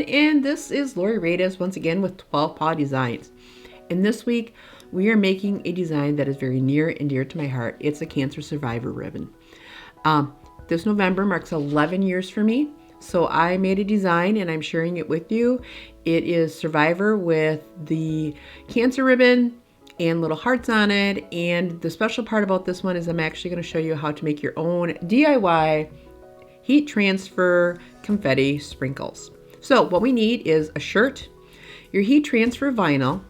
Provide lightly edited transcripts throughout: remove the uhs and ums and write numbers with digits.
and this is Lori Reyes once again with 12 Paw Designs. And this week we are making a design that is very near and dear to my heart. It's a cancer survivor ribbon. This November marks 11 years for me, so I made a design and I'm sharing it with you. It is survivor with the cancer ribbon and little hearts on it, and the special part about this one is I'm actually going to show you how to make your own DIY heat transfer confetti sprinkles. So what we need is a shirt, your heat transfer vinyl.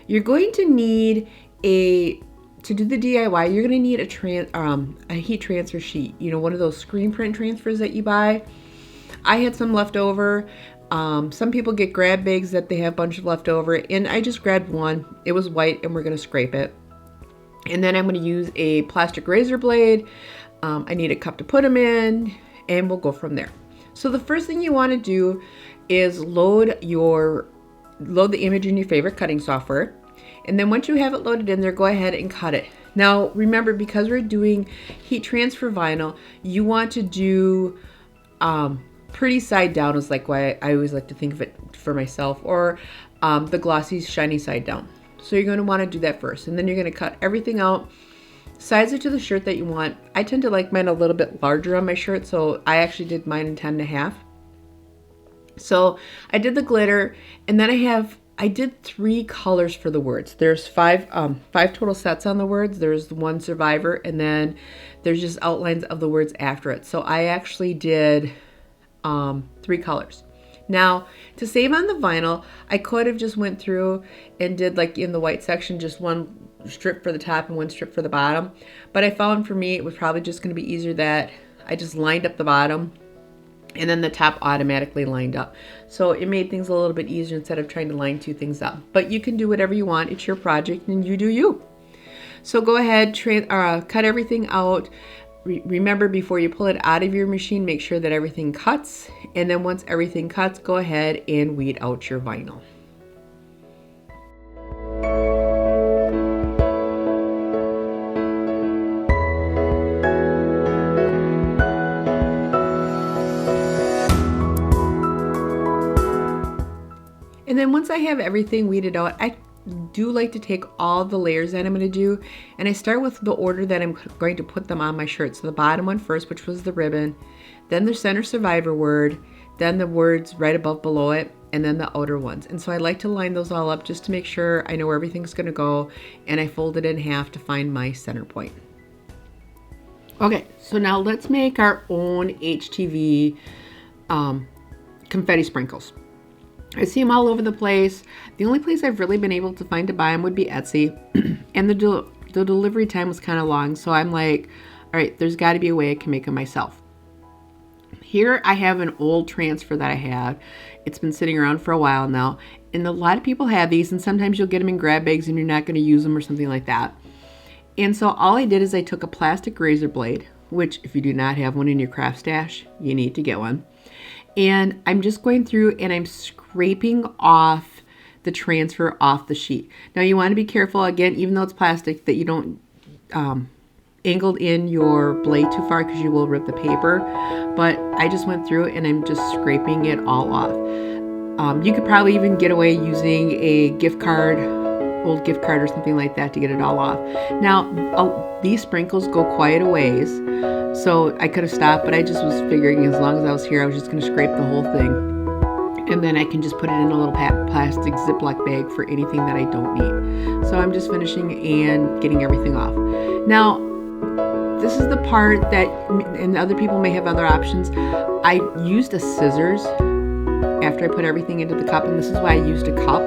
You're going to need to do the DIY, you're going to need a heat transfer sheet. You know, one of those screen print transfers that you buy. I had some left over. Some people get grab bags that they have a bunch of left over, and I just grabbed one. It was white, and we're going to scrape it. And then I'm going to use a plastic razor blade. I need a cup to put them in, and we'll go from there. So the first thing you want to do is load the image in your favorite cutting software. And then once you have it loaded in there, go ahead and cut it. Now remember, because we're doing heat transfer vinyl, you want to do pretty side down is like why I always like to think of it for myself, or the glossy shiny side down. So you're going to want to do that first, and then you're going to cut everything out, size it to the shirt that you want. I tend to like mine a little bit larger on my shirt, so I actually did mine in 10.5. So I did the glitter, and then I did 3 colors for the words. There's five total sets on the words. There's the one survivor, and then there's just outlines of the words after it. So I actually did 3 colors. Now, to save on the vinyl, I could have just went through and did, like in the white section, just one strip for the top and one strip for the bottom. But I found for me it was probably just going to be easier that I just lined up the bottom and then the top automatically lined up. So it made things a little bit easier instead of trying to line 2 things up. But you can do whatever you want. It's your project and you do you. So go ahead, cut everything out. Remember, before you pull it out of your machine, make sure that everything cuts. And then once everything cuts, go ahead and weed out your vinyl. And then once I have everything weeded out, I do like to take all the layers that I'm going to do, and I start with the order that I'm going to put them on my shirt. So the bottom one first, which was the ribbon, then the center survivor word, then the words right above below it, and then the outer ones. And so I like to line those all up just to make sure I know where everything's going to go, and I fold it in half to find my center point. Okay, so now let's make our own HTV confetti sprinkles. I see them all over the place. The only place I've really been able to find to buy them would be Etsy. And the delivery time was kind of long. So I'm like, all right, there's got to be a way I can make them myself. Here I have an old transfer that I have. It's been sitting around for a while now. And a lot of people have these, and sometimes you'll get them in grab bags and you're not going to use them or something like that. And so all I did is I took a plastic razor blade, which if you do not have one in your craft stash, you need to get one. And I'm just going through and I'm scraping off the transfer off the sheet. Now you want to be careful, again, even though it's plastic, that you don't angle in your blade too far because you will rip the paper. But I just went through and I'm just scraping it all off. You could probably even get away using a gift card, old gift card or something like that to get it all off. Now, these sprinkles go quite a ways. So I could have stopped, but I just was figuring as long as I was here, I was just going to scrape the whole thing. And then I can just put it in a little plastic Ziploc bag for anything that I don't need. So I'm just finishing and getting everything off. Now, this is the part that, and other people may have other options. I used a scissors after I put everything into the cup, and this is why I used a cup,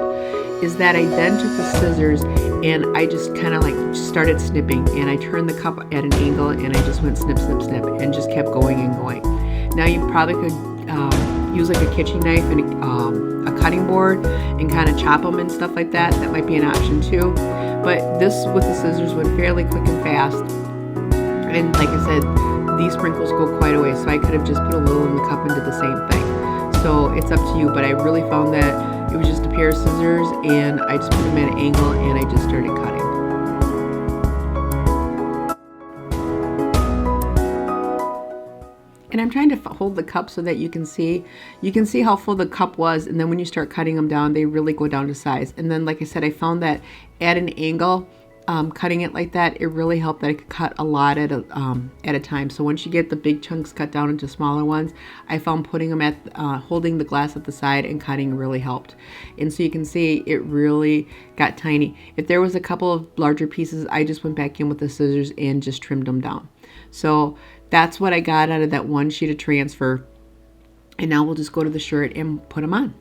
is that I then took the scissors and I just kind of like started snipping, and I turned the cup at an angle and I just went snip, snip, snip, and just kept going and going. Now you probably could use like a kitchen knife and a cutting board and kind of chop them and stuff like that. That might be an option too. But this with the scissors went fairly quick and fast. And like I said, these sprinkles go quite a way, so I could have just put a little in the cup and did the same thing. So it's up to you, but I really found that it was just a pair of scissors and I just put them at an angle and I just started cutting. And I'm trying to hold the cup so that you can see how full the cup was, and then when you start cutting them down, they really go down to size. And then, like I said, I found that at an angle, cutting it like that, it really helped that I could cut a lot at a time. So once you get the big chunks cut down into smaller ones, I found putting them at holding the glass at the side and cutting really helped. And so you can see it really got tiny. If there was a couple of larger pieces, I just went back in with the scissors and just trimmed them down. So that's what I got out of that one sheet of transfer. And now we'll just go to the shirt and put them on.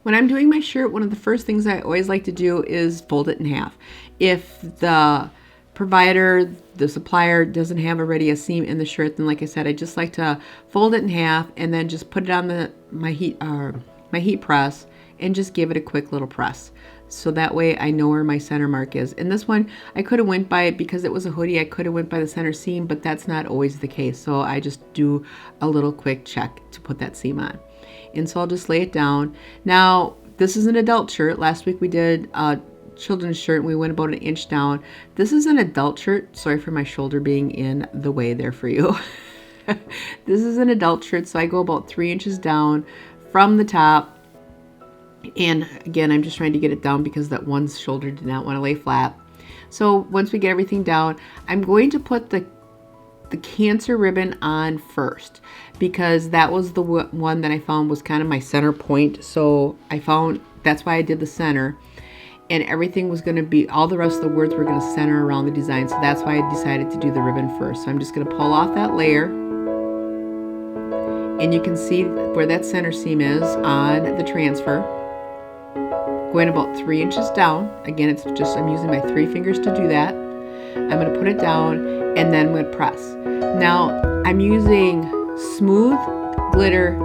When I'm doing my shirt, one of the first things I always like to do is fold it in half. If the provider, the supplier, doesn't have already a seam in the shirt, then like I said, I just like to fold it in half and then just put it on my heat press and just give it a quick little press. So that way I know where my center mark is. And this one, I could have went by it because it was a hoodie. I could have went by the center seam, but that's not always the case. So I just do a little quick check to put that seam on. And so I'll just lay it down. Now, this is an adult shirt. Last week we did a children's shirt and we went about 1 inch down. This is an adult shirt. Sorry for my shoulder being in the way there for you. This is an adult shirt, so I go about 3 inches down from the top. And again, I'm just trying to get it down because that one shoulder did not want to lay flat. So once we get everything down, I'm going to put the cancer ribbon on first because that was the one that I found was kind of my center point. So I found that's why I did the center, and everything was going to be, all the rest of the words were going to center around the design. So that's why I decided to do the ribbon first. So I'm just going to pull off that layer, and you can see where that center seam is on the transfer. Going about 3 inches down. Again, it's just, I'm using my 3 fingers to do that. I'm going to put it down and then I'm going to press. Now, I'm using smooth glitter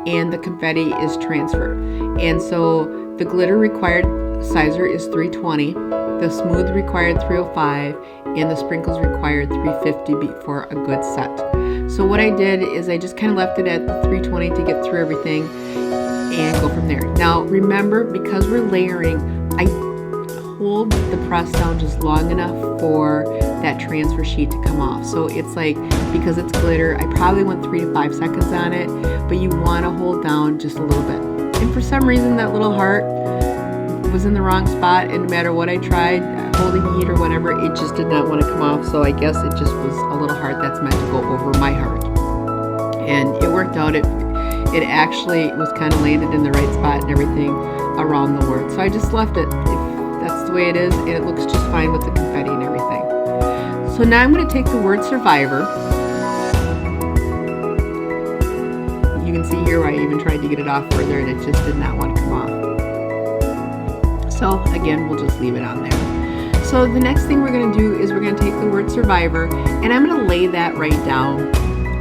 and the confetti is transfer. And so the glitter required sizer is 320, the smooth required 305, and the sprinkles required 350 for a good set. So what I did is I just kind of left it at the 320 to get through everything and go from there. Now remember, because we're layering, I hold the press down just long enough for that transfer sheet to come off. So it's like, because it's glitter, I probably went 3 to 5 seconds on it, but you want to hold down just a little bit. And for some reason that little heart was in the wrong spot, and no matter what I tried, holding heat or whatever, it just did not want to come off. So I guess it just was a little heart that's meant to go over my heart. And it worked out. It actually was kind of landed in the right spot and everything around the word. So I just left it. That's the way it is, and it looks just fine with the confetti and everything. So now I'm going to take the word survivor. You can see here where I even tried to get it off further and it just did not want to come off. So again, we'll just leave it on there. So the next thing we're going to do is we're going to take the word survivor and I'm going to lay that right down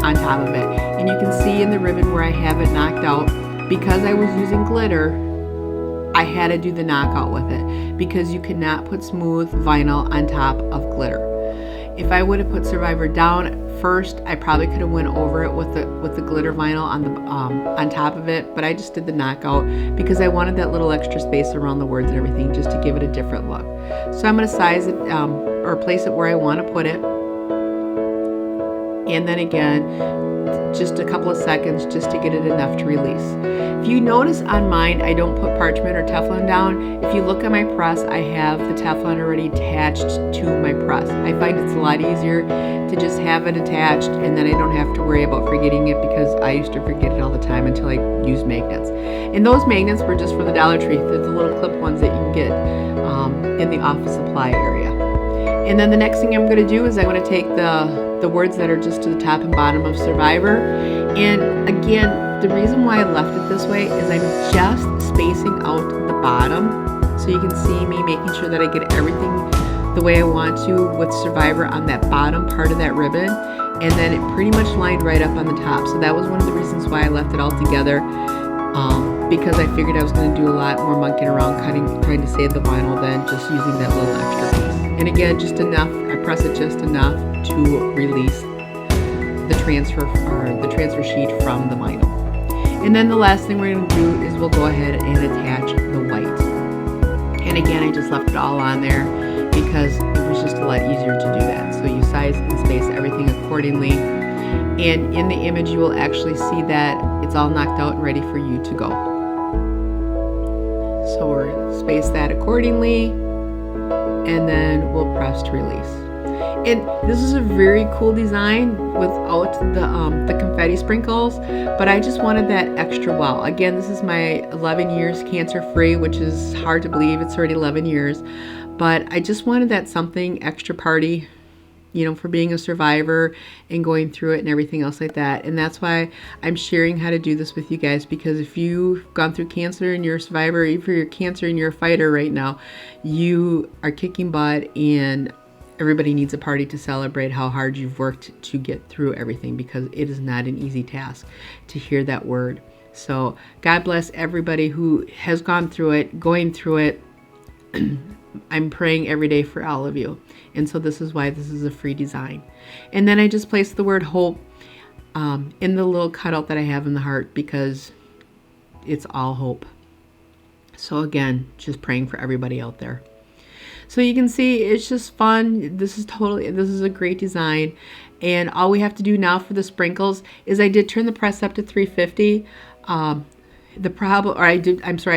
on top of it. And you can see in the ribbon where I have it knocked out, because I was using glitter, I had to do the knockout with it because you cannot put smooth vinyl on top of glitter. If I would have put survivor down first, I probably could have went over it with the glitter vinyl on top of it, but I just did the knockout because I wanted that little extra space around the words and everything just to give it a different look. So I'm going to size it or place it where I want to put it. And then again, just a couple of seconds just to get it enough to release. If you notice on mine, I don't put parchment or Teflon down. If you look at my press, I have the Teflon already attached to my press. I find it's a lot easier to just have it attached and then I don't have to worry about forgetting it, because I used to forget it all the time until I used magnets. And those magnets were just for the Dollar Tree. They're the little clip ones that you can get in the office supply area. And then the next thing I'm going to do is I'm going to take the words that are just to the top and bottom of survivor. And again, the reason why I left it this way is I'm just spacing out the bottom. So you can see me making sure that I get everything the way I want to with survivor on that bottom part of that ribbon. And then it pretty much lined right up on the top. So that was one of the reasons why I left it all together. Because I figured I was going to do a lot more monkeying around trying to save the vinyl than just using that little extra piece. And again, just enough, I press it just enough to release the transfer sheet from the vinyl. And then the last thing we're going to do is we'll go ahead and attach the white. And again, I just left it all on there because it was just a lot easier to do that. So you size and space everything accordingly. And in the image, you will actually see that it's all knocked out and ready for you to go. So we'll space that accordingly, and then we'll press to release. And this is a very cool design without the confetti sprinkles, but I just wanted that extra wow. Again, this is my 11 years cancer-free, which is hard to believe. It's already 11 years, but I just wanted that something extra party, you know, for being a survivor and going through it and everything else like that. And that's why I'm sharing how to do this with you guys, because if you've gone through cancer and you're a survivor, even if you're cancer and you're a fighter right now, you are kicking butt, and everybody needs a party to celebrate how hard you've worked to get through everything, because it is not an easy task to hear that word. So God bless everybody who has gone through it, going through it. I'm praying every day for all of you. And so this is why this is a free design. And then I just placed the word hope in the little cutout that I have in the heart, because it's all hope. So again, just praying for everybody out there. So you can see it's just fun. This is a great design. And all we have to do now for the sprinkles is I did turn the press up to 350. I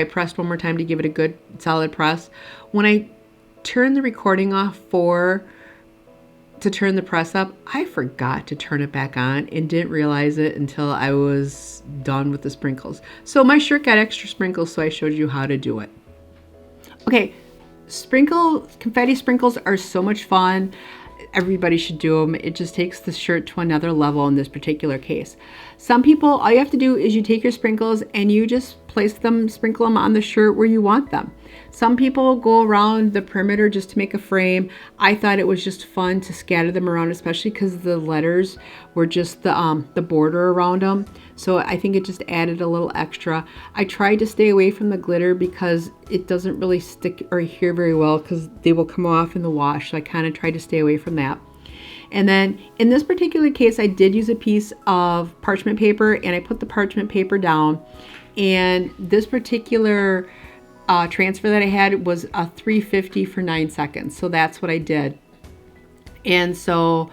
pressed one more time to give it a good solid press. When I turned the recording off to turn the press up, I forgot to turn it back on and didn't realize it until I was done with the sprinkles. So my shirt got extra sprinkles, so I showed you how to do it. Okay, confetti sprinkles are so much fun. Everybody should do them. It just takes the shirt to another level in this particular case. Some people, all you have to do is you take your sprinkles and you just sprinkle them on the shirt where you want them. Some people go around the perimeter just to make a frame. I thought it was just fun to scatter them around, especially because the letters were just the border around them. So I think it just added a little extra. I tried to stay away from the glitter because it doesn't really stick or adhere very well, because they will come off in the wash. So I kind of tried to stay away from that. And then in this particular case, I did use a piece of parchment paper, and I put the parchment paper down. And this particular transfer that I had was a 350 for 9 seconds. So that's what I did. And so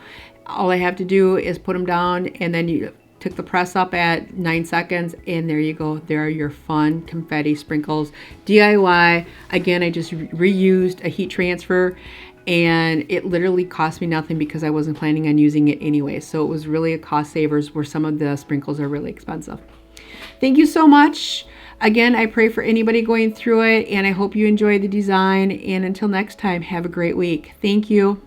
all I have to do is put them down, and then you took the press up at 9 seconds, and there you go. There are your fun confetti sprinkles. DIY. Again, I just reused a heat transfer, and it literally cost me nothing because I wasn't planning on using it anyway. So it was really a cost savers, where some of the sprinkles are really expensive. Thank you so much. Again, I pray for anybody going through it, and I hope you enjoy the design. And until next time, have a great week. Thank you.